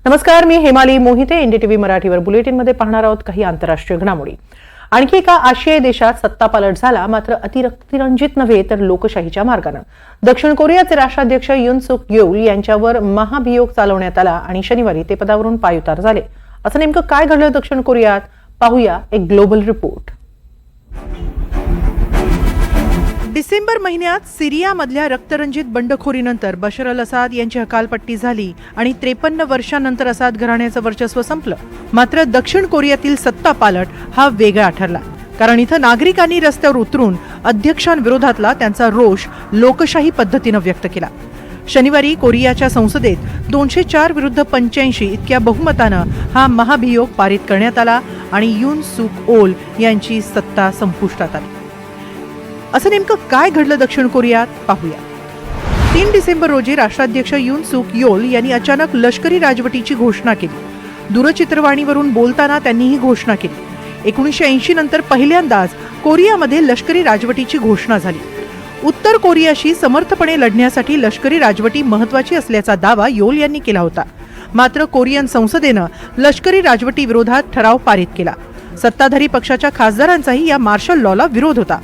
नमस्कार, मी हेमाली मोहिते. एनडीटीव्ही मराठीवर बुलेटिनमध्ये पाहणार आहोत काही आंतरराष्ट्रीय घडामोडी. आणखी एका आशियाई देशात सत्तापालट झाला, मात्र अतिरंजित नव्हे तर लोकशाहीच्या मार्गाने. दक्षिण कोरियाचे राष्ट्राध्यक्ष युन सुक येऊल यांच्यावर महाभियोग चालवण्यात आला आणि शनिवारी ते पदावरून पायउतार झाले. असं नेमकं काय घडलं दक्षिण कोरियात, पाहूया एक ग्लोबल रिपोर्ट. डिसेंबर महिन्यात सिरियामधल्या रक्तरंजित बंडखोरीनंतर बशर अल असाद यांची हकालपट्टी झाली आणि 53 वर्षांनंतर असाद घराण्याचं वर्चस्व संपलं. मात्र दक्षिण कोरियातील सत्तापालट हा वेगळा ठरला, कारण इथं नागरिकांनी रस्त्यावर उतरून अध्यक्षांविरोधातला त्यांचा रोष लोकशाही पद्धतीनं व्यक्त केला. शनिवारी कोरियाच्या संसदेत 204 विरुद्ध 85 इतक्या बहुमतानं हा महाभियोग पारित करण्यात आला आणि युन सुक ओल यांची सत्ता संपुष्टात आली. असं नेमकं काय घडलं दक्षिण कोरियात, पाहूया. 3 डिसेंबर रोजी राष्ट्राध्यक्ष युन सुक योल यांनी अचानक लष्करी राजवटीची घोषणा केली. दूरचित्रवाणीवरून बोलताना त्यांनी ही घोषणा केली. 1980 नंतर पहिल्यांदाच कोरियामध्ये लष्करी राजवटीची घोषणा झाली. उत्तर कोरियाशी समर्थपणे लढण्यासाठी लष्करी राजवटी महत्वाची असल्याचा दावा योल यांनी केला होता. मात्र कोरियन संसदेनं लष्करी राजवटी विरोधात ठराव पारित केला. सत्ताधारी पक्षाच्या खासदारांचाही या मार्शल लॉला विरोध होता.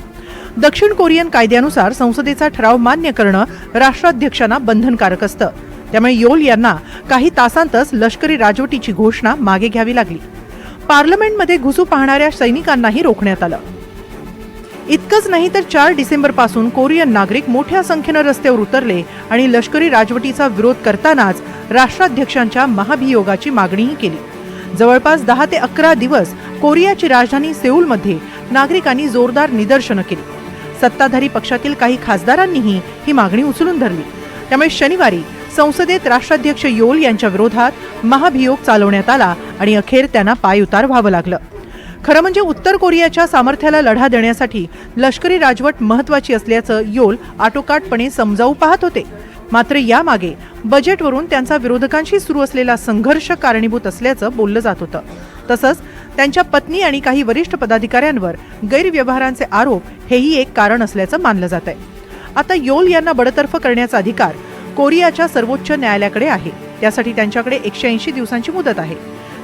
दक्षिण कोरियन कायद्यानुसार संसदेचा ठराव मान्य करणं राष्ट्राध्यक्षांना बंधनकारक असतं. त्यामुळे योल यांना काही तासांतच लष्करी राजवटीची घोषणा मागे घ्यावी लागली. पार्लमेंटमध्ये घुसू पाहणाऱ्या सैनिकांनाही रोखण्यात आलं. इतकंच नाही तर 4 डिसेंबर पासून कोरियन नागरिक मोठ्या संख्येनं रस्त्यावर उतरले आणि लष्करी राजवटीचा विरोध करतानाच राष्ट्राध्यक्षांच्या महाभियोगाची मागणीही केली. जवळपास 10 ते 11 दिवस कोरियाची राजधानी सेऊलमध्ये नागरिकांनी जोरदार निदर्शनं केली. सत्ताधारी पक्षातील काही खासदारांनीही ही मागणी उचलून धरली. त्यामुळे शनिवारी संसदेत राष्ट्राध्यक्ष योल यांच्या विरोधात महाभियोग चालवण्यात आला आणि अखेर त्यांना पायउतार व्हावं लागलं. खरं म्हणजे उत्तर कोरियाच्या सामर्थ्याला लढा देण्यासाठी लष्करी राजवट महत्वाची असल्याचं योल आटोकाटपणे समजावू पाहत होते. मात्र यामागे बजेटवरून त्यांचा विरोधकांशी सुरू असलेला संघर्ष कारणीभूत असल्याचं बोललं जात होतं. तसंच त्यांच्या पत्नी आणि काही वरिष्ठ पदाधिकाऱ्यांवर गैरव्यवहारांचे आरोप हेही एक कारण असल्याचं मानलं जात आहे. आता योल यांना बडतर्फ करण्याचा अधिकार कोरियाच्या सर्वोच्च न्यायालयाकडे आहे. त्यासाठी त्यांच्याकडे 180 दिवसांची मुदत आहे.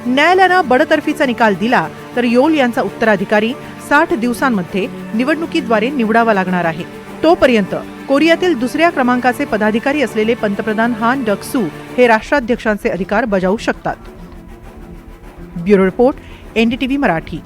न्यायालयानं बडतर्फीचा निकाल दिला तर योल यांचा उत्तराधिकारी 60 दिवसांमध्ये निवडणुकीद्वारे निवडावा लागणार आहे. तोपर्यंत कोरियातील दुसऱ्या क्रमांकाचे पदाधिकारी असलेले पंतप्रधान हान डक-सू हे राष्ट्राध्यक्षांचे अधिकार बजावू शकतात. Bureau report, NDTV Marathi.